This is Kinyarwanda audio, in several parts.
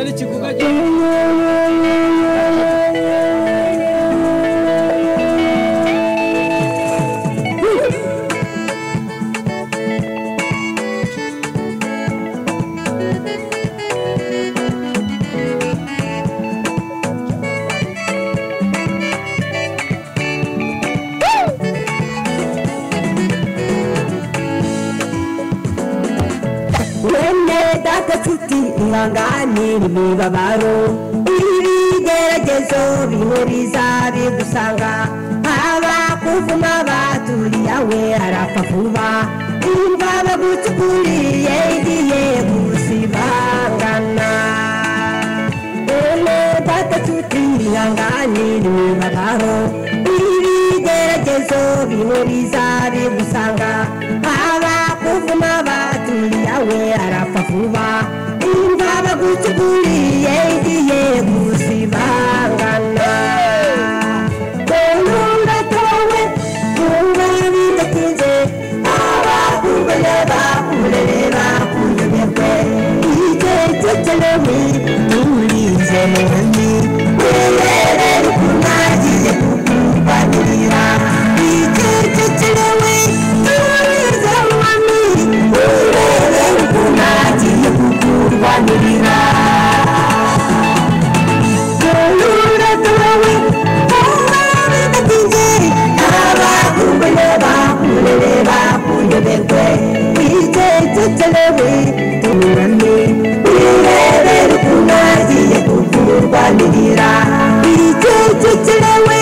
uzane ikiguga Ihanganira imibabaro ibigeragezo bihuriza bigusanga haba kuvuma baturiye we arapfa vuba imva bagucukuriye igiye gusibangana ene data nshuti ihanganira imibabaro ibigeragezo bihuriza bigusanga haba kuvuma baturiye we arapfa vuba bagucukuriye igiye gusibangana Kolunga towe kumva bidatinze abakubone bakurerera kunyegwe icecekelewe turize mwami werere kunagiye kukurwanirira icecekelewe turize mwami werere kunagiye kukurwanirira Kolunga towe kumva bidatinze abakubone bakurerera kunyegwe icecekelewe turame wirere kunagiye kukurwanirira icecekelewe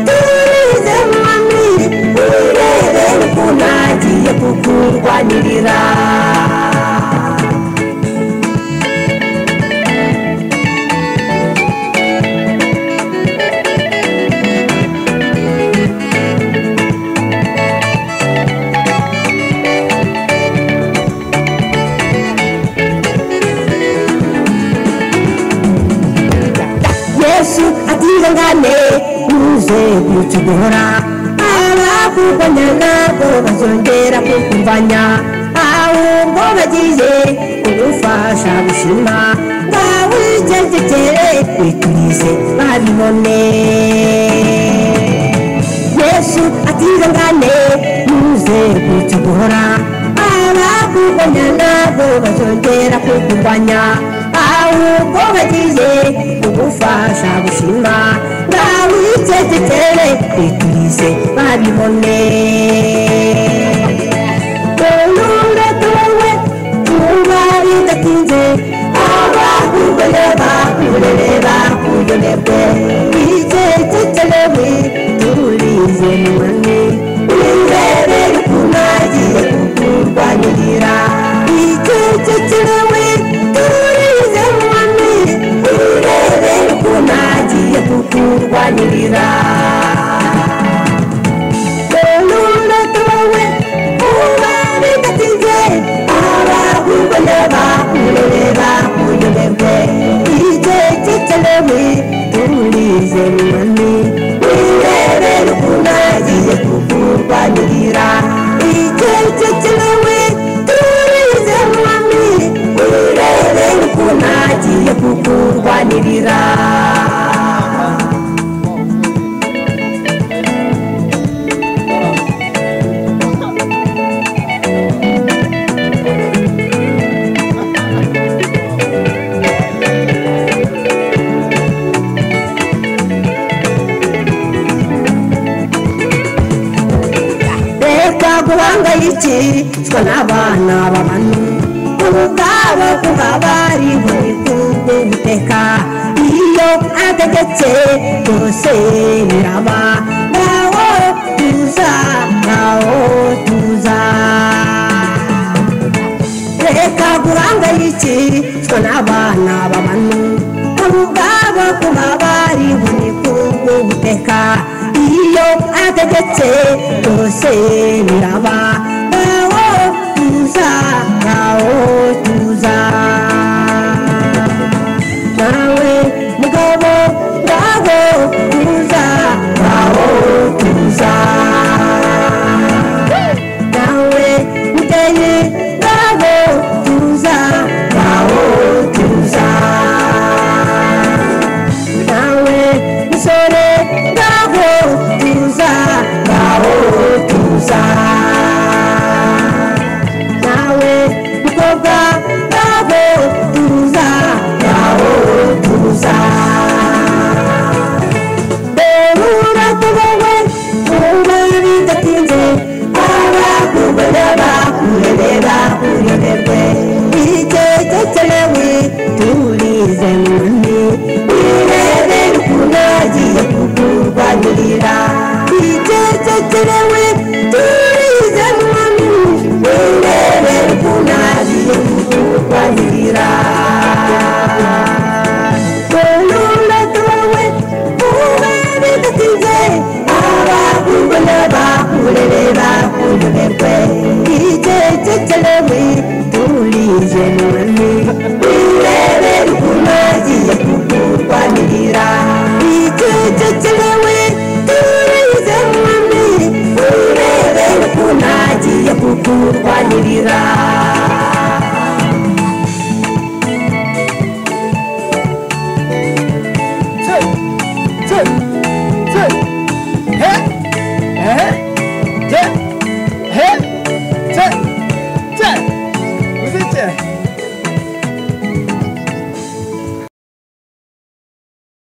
turize mwami wirere kunagiye kukurwanirira atihangane uze gucugora abakubanya ntabwo bazongera kukumvanya ahubwo bagiye kugufasha gushima ngawe icecekere witurize babibone Yesu atihangane uze gucugora abakubanya ntabwo bazongera kukumvanya ahubwo bagiye kugufasha gushima ngawe icecekere witurize babibone Kolunga towe kumva bidatinze abakubone bakurerera kunyegwe icecekelewe turize mwami wirere kunagiye kukurwanirira icecekelewe turize mwami wirere kunagiye kukurwanirira Kolunga towe kumva bidatinze abakubone bakurerera kunyegwe icecekelewe turize mwami wirere kunagiye kukurwanirira icecekelewe turize mwami wirere kunagiye kukurwanirira guhangayikishwa n'abana b'abantu ubwabo kuba bari buri kubw'Uwiteka iyo ategetse byose biraba ngaho tuza reka guhangayikishwa n'abana b'abantu ubwabo kuba bari buri kubw'Uwiteka iyo ategetse byose biraba ngaho tuza nawe mugabo ngaho tuza nawe muteye ngaho tuza genuinely